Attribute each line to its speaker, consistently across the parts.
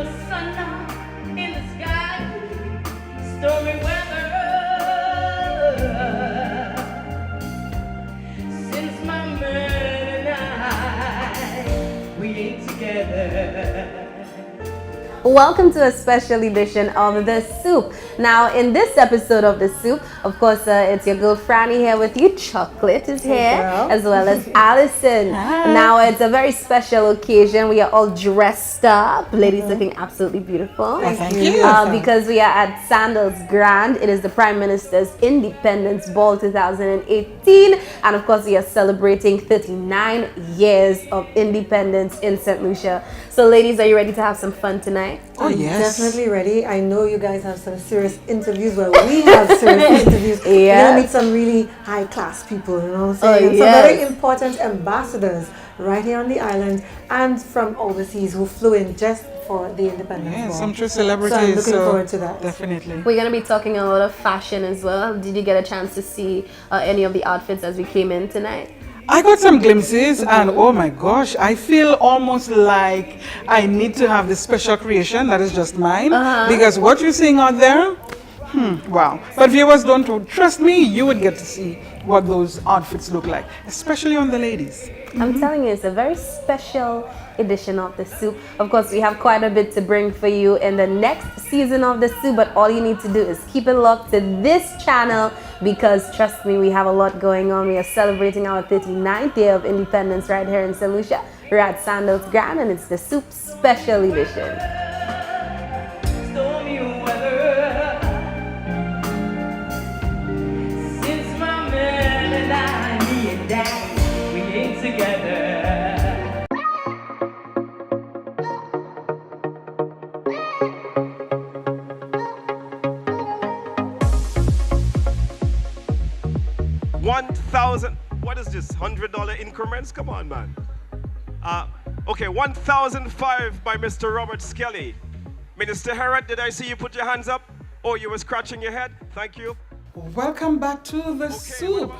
Speaker 1: no sun in the sky, stormy weather. Since my man and I, we ain't together. Welcome to a special edition of The Soup. Now, in this episode of The Soup, of course, it's your girl Franny here with you. Chocolate is here, as well as Allison. Now, it's a very special occasion. We are all dressed up. Ladies looking absolutely beautiful.
Speaker 2: Thank you.
Speaker 1: Because we are at Sandals Grand. It is the Prime Minister's Independence Ball 2018. And of course, we are celebrating 39 years of independence in St. Lucia. So, ladies, are you ready to have some fun tonight?
Speaker 2: Oh, yes.
Speaker 3: Definitely ready. I know you guys have some serious interviews. Well, we have serious interviews. We're going to meet some really high-class people, you know what I'm saying? Some very important ambassadors right here on the island and from overseas who flew in just for the Independence Ball.
Speaker 2: Some true celebrities.
Speaker 3: So I'm looking forward to that.
Speaker 2: Definitely.
Speaker 1: We're going to be talking a lot of fashion as well. Did you get a chance to see any of the outfits as we came in tonight?
Speaker 2: I got some glimpses and oh my gosh, I feel almost like I need to have this special creation that is just mine because what you're seeing out there, wow. But viewers, don't trust me, you would get to see what those outfits look like, especially on the ladies.
Speaker 1: I'm telling you, it's a very special edition of The Soup. Of course, we have quite a bit to bring for you in the next season of The Soup, but all you need to do is keep it locked to this channel because, trust me, we have a lot going on. We are celebrating our 39th year of independence right here in Saint Lucia. We're at Sandals Grand, and it's The Soup Special Edition. Stormy weather. Since my man and I, me and Daddy, we ain't together.
Speaker 4: What is this? $100 increments? Come on, man. Okay, 1,005 by Mr. Robert Skelly. Minister Herod, did I see you put your hands up? Oh, you were scratching your head? Thank you.
Speaker 2: Welcome back to The Soup.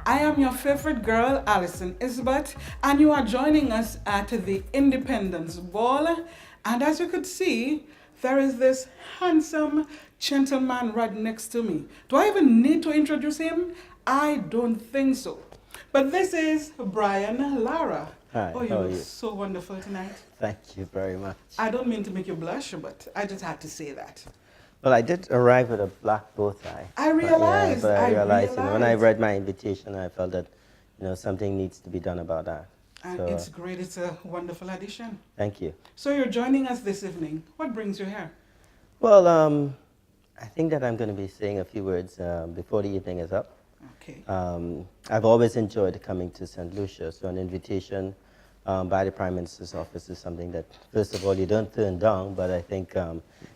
Speaker 2: I am your favorite girl, Alison Isbert, and you are joining us at the Independence Ball. And as you could see, there is this handsome gentleman right next to me. Do I even need to introduce him? I don't think so. But this is Brian Lara.
Speaker 5: Hi,
Speaker 2: oh, you
Speaker 5: how are
Speaker 2: look
Speaker 5: you?
Speaker 2: so wonderful tonight.
Speaker 5: Thank you very much.
Speaker 2: I don't mean to make you blush, but I just had to say that.
Speaker 5: Well, I did arrive with a black bow tie.
Speaker 2: I realized.
Speaker 5: But I realized, you know, when I read my invitation, I felt that, you know, something needs to be done about that.
Speaker 2: And
Speaker 5: so,
Speaker 2: it's great. It's a wonderful addition.
Speaker 5: Thank you.
Speaker 2: So you're joining us this evening. What brings you here?
Speaker 5: Well, I think that I'm going to be saying a few words before the evening is up.
Speaker 2: Okay.
Speaker 5: I've always enjoyed coming to St. Lucia, so an invitation by the Prime Minister's office is something that, first of all, you don't turn down, but I think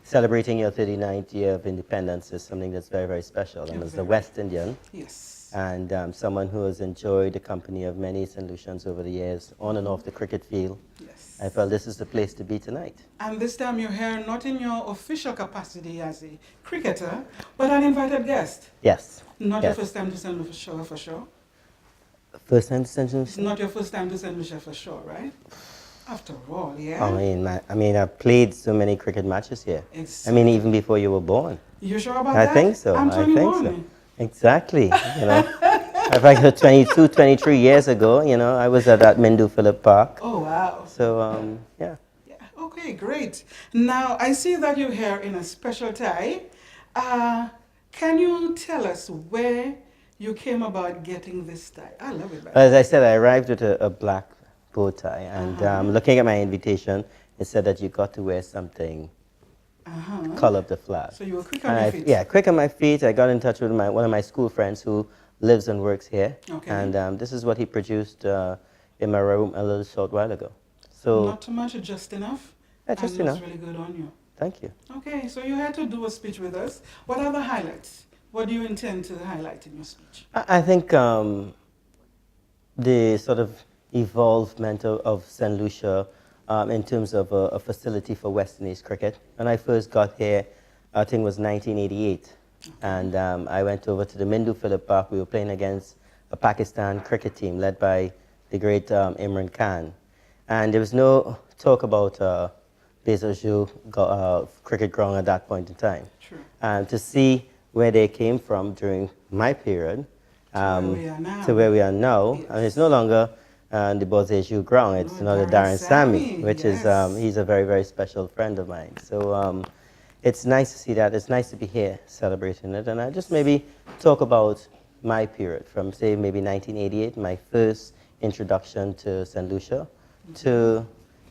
Speaker 5: celebrating your 39th year of independence is something that's very, very special. And as a West Indian,
Speaker 2: yes,
Speaker 5: and someone who has enjoyed the company of many Saint Lucians over the years, on and off the cricket field,
Speaker 2: yes,
Speaker 5: I felt this is the place to be tonight.
Speaker 2: And this time you're here not in your official capacity as a cricketer, but an invited guest.
Speaker 5: Yes.
Speaker 2: Not
Speaker 5: yes.
Speaker 2: your first time to St. Lucia for sure.
Speaker 5: First time to St. Lucia?
Speaker 2: Not your first time to St. Lucia for sure, right? After all, yeah.
Speaker 5: I mean, I've played so many cricket matches here.
Speaker 2: Exactly.
Speaker 5: I mean, even before you were born.
Speaker 2: You sure about that?
Speaker 5: I think so.
Speaker 2: I'm 21.
Speaker 5: I think so. Exactly. You know, if I go 22, 23 years ago, you know, I was at that Mindu Phillip Park.
Speaker 2: Oh, wow.
Speaker 5: So, yeah.
Speaker 2: Yeah. Okay, great. Now, I see that you're here in a special tie. Can you tell us where you came about getting this tie? I love it.
Speaker 5: As I said, I arrived with a black bow tie, and looking at my invitation, it said that you got to wear something color of the flag.
Speaker 2: So you were quick on your feet?
Speaker 5: Yeah, quick on my feet. I got in touch with one of my school friends who lives and works here.
Speaker 2: Okay.
Speaker 5: And this is what he produced in my room a little short while ago. So
Speaker 2: not too much, just enough?
Speaker 5: Yeah, just
Speaker 2: and
Speaker 5: enough.
Speaker 2: Looks really good on you.
Speaker 5: Thank you.
Speaker 2: Okay, so you had to do a speech with us. What are the highlights? What do you intend to highlight in your speech?
Speaker 5: I think the sort of evolvement of St. Lucia in terms of a facility for West Indies cricket. When I first got here, I think it was 1988. And I went over to the Mindu Phillip Park. We were playing against a Pakistan cricket team led by the great Imran Khan. And there was no talk about cricket ground at that point in time.
Speaker 2: True.
Speaker 5: And to see where they came from during my period to where we are now,
Speaker 2: Yes.
Speaker 5: and it's no longer the Bozeju ground, it's the Darren Sammy, which
Speaker 2: yes.
Speaker 5: is, he's a very, very special friend of mine. So it's nice to see that. It's nice to be here celebrating it. And I just maybe talk about my period from, say, maybe 1988, my first introduction to St. Lucia, to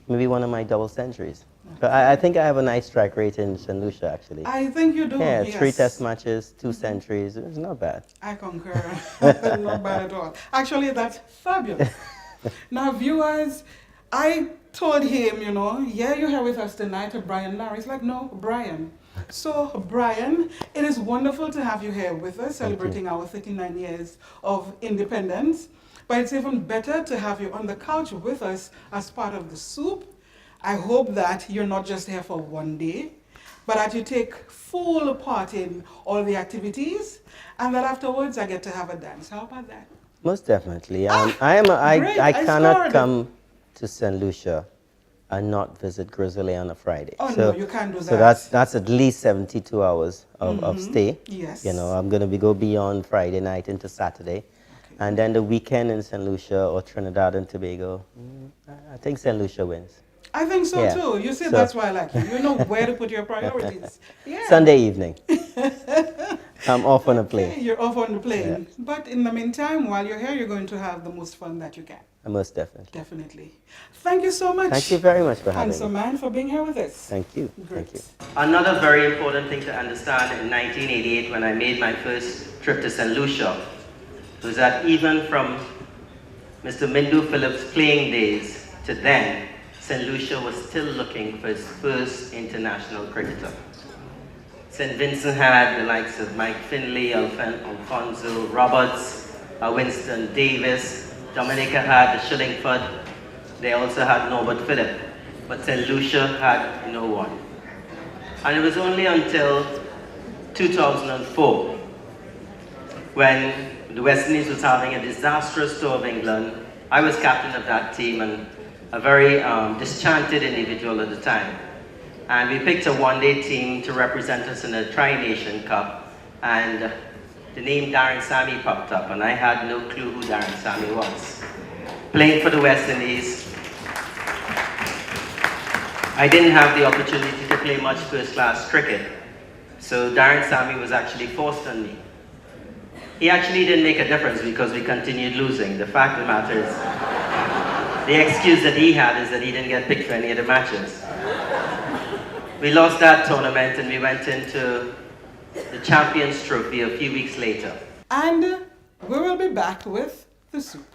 Speaker 5: maybe one of my double centuries. But I think I have a nice strike rate in St. Lucia, actually.
Speaker 2: I think you do.
Speaker 5: Yeah,
Speaker 2: yes.
Speaker 5: 3 test matches, 2 centuries. It's not bad.
Speaker 2: I concur. Not bad at all. Actually, that's fabulous. Now, viewers, I told him, yeah, you're here with us tonight, Brian Larry. He's like, no, Brian. So, Brian, it is wonderful to have you here with us, celebrating our 39 years of independence. But it's even better to have you on the couch with us as part of the soup. I hope that you're not just here for one day, but that you take full part in all the activities, and that afterwards I get to have a dance. How about that?
Speaker 5: Most definitely.
Speaker 2: Great,
Speaker 5: I cannot
Speaker 2: scored.
Speaker 5: come to St. Lucia and not visit Grizzly on a Friday.
Speaker 2: Oh, no, you can't do that.
Speaker 5: So that's at least 72 hours of stay.
Speaker 2: Yes.
Speaker 5: I'm going to go beyond Friday night into Saturday.
Speaker 2: Okay.
Speaker 5: And then the weekend in St. Lucia or Trinidad and Tobago, I think St. Lucia wins.
Speaker 2: I think so,
Speaker 5: Yeah.
Speaker 2: too. You see,
Speaker 5: So-
Speaker 2: that's why I like you. You know where to put your priorities. Yeah.
Speaker 5: Sunday evening. I'm off on a
Speaker 2: Okay,
Speaker 5: plane.
Speaker 2: you're off on the plane.
Speaker 5: Yeah.
Speaker 2: But in the meantime, while you're here, you're going to have the most fun that you can.
Speaker 5: Most definitely.
Speaker 2: Definitely. Thank you so much.
Speaker 5: Thank you very much for having
Speaker 2: Handsome
Speaker 5: me.
Speaker 2: man, for being here with us.
Speaker 5: Thank you.
Speaker 2: Great.
Speaker 5: Thank you. Another very important thing to understand in 1988 when I made my first trip to St. Lucia was that even from Mr. Mindu Phillips' playing days to then, St. Lucia was still looking for its first international cricketer. St. Vincent had the likes of Mike Finlay, Alfonso Roberts, Winston Davis. Dominica had the Shillingford. They also had Norbert Phillip. But St. Lucia had no one. And it was only until 2004 when the West Indies was having a disastrous tour of England. I was captain of that team and a very disenchanted individual at the time. And we picked a one-day team to represent us in a Tri-Nation Cup. And the name Darren Sammy popped up, and I had no clue who Darren Sammy was. Playing for the West Indies, I didn't have the opportunity to play much first-class cricket. So Darren Sammy was actually forced on me. He actually didn't make a difference because we continued losing. The fact of the matter is, the excuse that he had is that he didn't get picked for any of the matches. We lost that tournament and we went into the Champions Trophy a few weeks later.
Speaker 2: And we will be back with the soup.